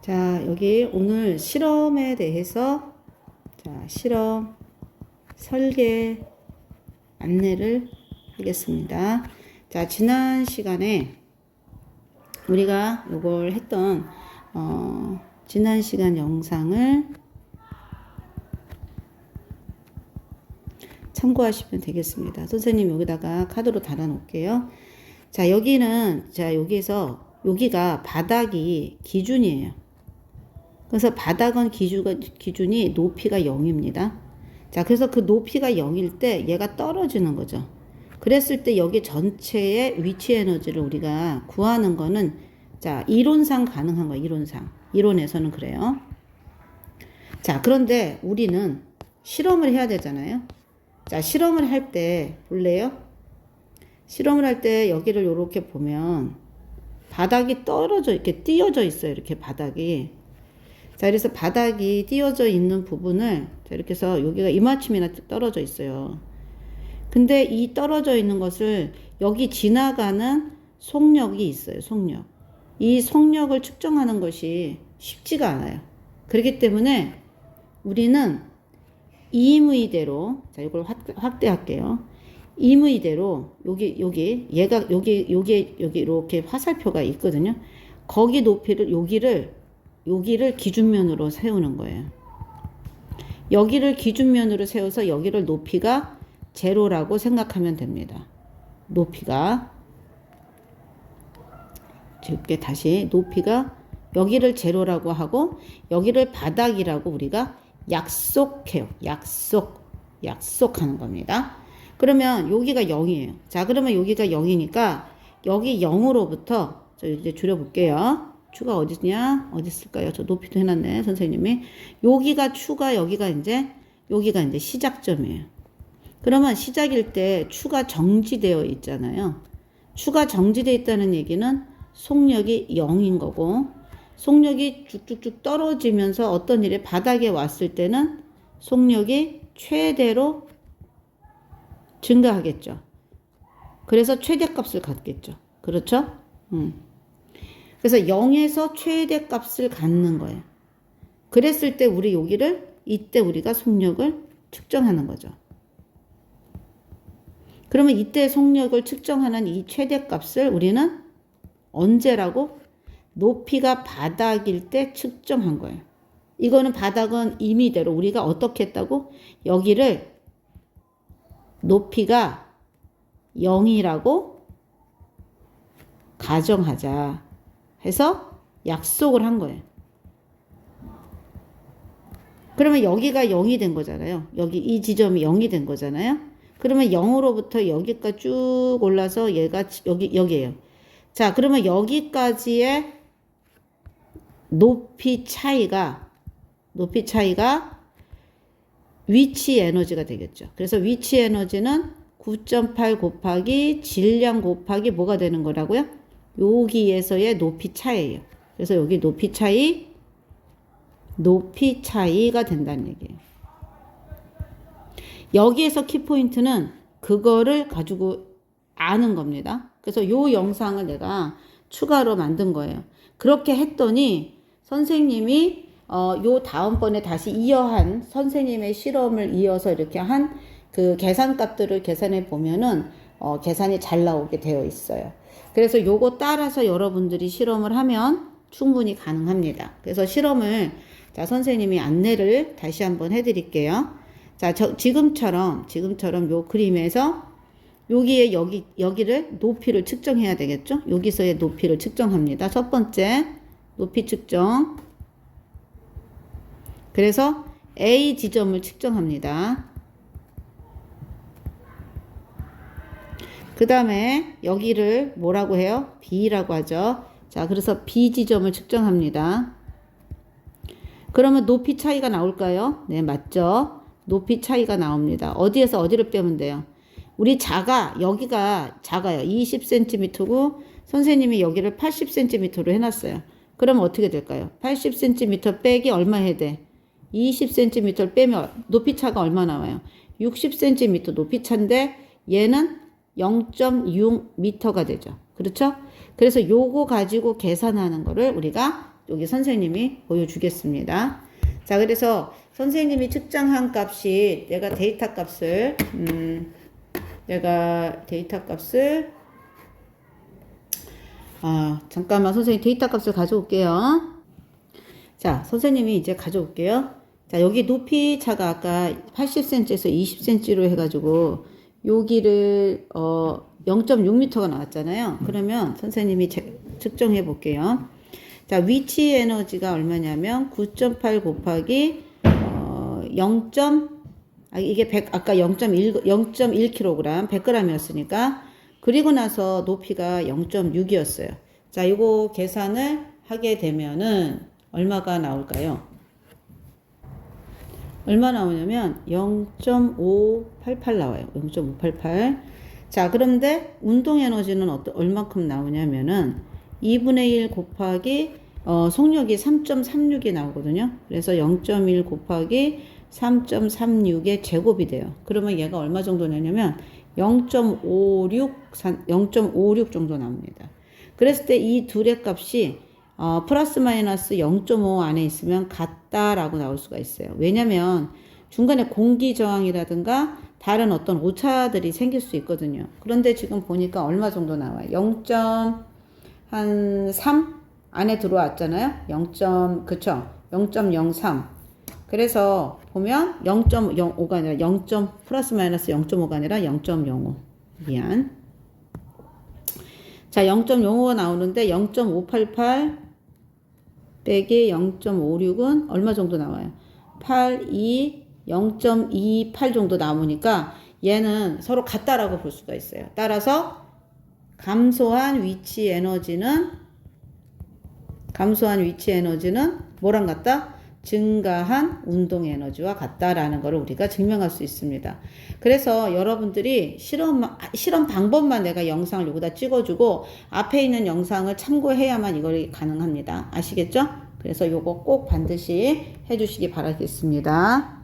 자, 여기 오늘 실험에 대해서 실험 설계 안내를 하겠습니다. 자, 지난 시간에 우리가 이걸 했던 지난 시간 영상을 참고하시면 되겠습니다. 선생님 여기다가 카드로 달아 놓을게요. 자, 여기가 바닥이 기준이에요. 그래서 바닥은 기준이 높이가 0입니다. 자, 그래서 그 높이가 0일 때 얘가 떨어지는 거죠. 그랬을 때 여기 전체의 위치 에너지를 우리가 구하는 거는 자, 이론상 가능한 거예요. 이론에서는 그래요. 자, 그런데 우리는 실험을 해야 되잖아요. 자, 실험을 할 때 볼래요? 실험을 할 때 여기를 이렇게 보면 바닥이 이렇게 띄어져 있어요. 이렇게 바닥이. 자, 그래서 바닥이 띄어져 있는 부분을 자, 이렇게 해서 여기가 이만큼이나 떨어져 있어요. 근데 이 떨어져 있는 것을 여기 지나가는 속력이 있어요. 속력. 이 속력을 측정하는 것이 쉽지가 않아요. 그렇기 때문에 우리는 임의대로 자, 이걸 확대할게요. 임의대로 여기 이렇게 화살표가 있거든요. 거기 높이를 여기를 기준면으로 세우는 거예요. 여기를 기준면으로 세워서 여기를 높이가 제로라고 생각하면 됩니다. 높이가 이렇게 다시 높이가 여기를 제로라고 하고 여기를 바닥이라고 우리가 약속해요. 약속하는 겁니다. 그러면 여기가 0이에요. 자, 그러면 여기가 0이니까 여기 0으로부터 저 이제 줄여볼게요. 추가 어디냐? 어디 있을까요? 저 높이도 해놨네, 선생님이. 여기가 추가, 여기가 이제 시작점이에요. 그러면 시작일 때 추가 정지되어 있잖아요. 추가 정지되어 있다는 얘기는 속력이 0인 거고, 속력이 쭉쭉쭉 떨어지면서 어떤 일이 바닥에 왔을 때는 속력이 최대로 증가하겠죠. 그래서 최대값을 갖겠죠. 그렇죠? 그래서 0에서 최대값을 갖는 거예요. 그랬을 때 이때 우리가 속력을 측정하는 거죠. 그러면 이때 속력을 측정하는 이 최대값을 우리는 언제라고? 높이가 바닥일 때 측정한 거예요. 이거는 바닥은 임의대로 우리가 어떻게 했다고? 여기를 높이가 0이라고 가정하자 해서 약속을 한 거예요. 그러면 여기가 0이 된 거잖아요. 이 지점이 0이 된 거잖아요. 그러면 0으로부터 여기까지 쭉 올라서 얘가 여기예요. 자, 그러면 여기까지의 높이 차이가 위치 에너지가 되겠죠. 그래서 위치 에너지는 9.8 곱하기 질량 곱하기 뭐가 되는 거라고요? 여기에서의 높이 차이예요. 그래서 여기 높이 차이가 된다는 얘기예요. 여기에서 키포인트는 그거를 가지고 아는 겁니다. 그래서 요 영상을 내가 추가로 만든 거예요. 그렇게 했더니 선생님이 요 다음번에 다시 이어한 선생님의 실험을 이어서 이렇게 한 그 계산값들을 계산해 보면은 계산이 잘 나오게 되어 있어요. 그래서 요거 따라서 여러분들이 실험을 하면 충분히 가능합니다. 그래서 실험을 자, 선생님이 안내를 다시 한번 해드릴게요. 자, 지금처럼 요 그림에서 여기를 높이를 측정해야 되겠죠? 여기서의 높이를 측정합니다. 첫 번째 높이 측정. 그래서 A 지점을 측정합니다. 그 다음에 여기를 뭐라고 해요? B라고 하죠. 자, 그래서 B 지점을 측정합니다. 그러면 높이 차이가 나올까요? 네, 맞죠? 높이 차이가 나옵니다. 어디에서 어디를 빼면 돼요? 우리 여기가 작아요. 20cm고 선생님이 여기를 80cm로 해놨어요. 그러면 어떻게 될까요? 80cm 빼기 얼마 해야 돼? 20cm를 빼면 높이 차가 얼마 나와요? 60cm 높이 차인데 얘는 0.6m가 되죠. 그렇죠? 그래서 요거 가지고 계산하는 거를 우리가 여기 선생님이 보여주겠습니다. 자, 그래서 선생님이 측정한 값이 내가 데이터 값을 잠깐만 선생님 데이터 값을 가져올게요. 자, 선생님이 이제 가져올게요. 자, 여기 높이 차가 아까 80cm에서 20cm로 해가지고 여기를 0.6m가 나왔잖아요. 그러면 선생님이 측정해 볼게요. 자, 위치 에너지가 얼마냐면 9.8 곱하기 이게 100 아까 0.1kg 100g이었으니까 그리고 나서 높이가 0.6이었어요. 자, 이거 계산을 하게 되면은 얼마가 나올까요? 얼마 나오냐면 0.588 나와요. 0.588. 자, 그런데 운동 에너지는 얼마큼 나오냐면은 2분의 1 곱하기 속력이 3.36이 나오거든요. 그래서 0.1 곱하기 3.36의 제곱이 돼요. 그러면 얘가 얼마 정도 되냐면 0.56 정도 나옵니다. 그랬을 때 이 둘의 값이 플러스 마이너스 0.5 안에 있으면 같다라고 나올 수가 있어요. 왜냐면 중간에 공기 저항이라든가 다른 어떤 오차들이 생길 수 있거든요. 그런데 지금 보니까 얼마 정도 나와요? 0.3 안에 들어왔잖아요. 0.03. 그래서 보면 0.05가 아니라 0. 플러스 마이너스 0.5가 아니라 0.05. 미안. 자, 0.05가 나오는데 0.588 빼기 0.56은 얼마 정도 나와요? 0.28 정도 나오니까 얘는 서로 같다라고 볼 수가 있어요. 따라서 감소한 위치 에너지는 뭐랑 같다? 증가한 운동 에너지와 같다라는 것을 우리가 증명할 수 있습니다. 그래서 여러분들이 실험 방법만 내가 영상을 여기다 찍어주고 앞에 있는 영상을 참고해야만 이걸 가능합니다. 아시겠죠? 그래서 요거 꼭 반드시 해주시기 바라겠습니다.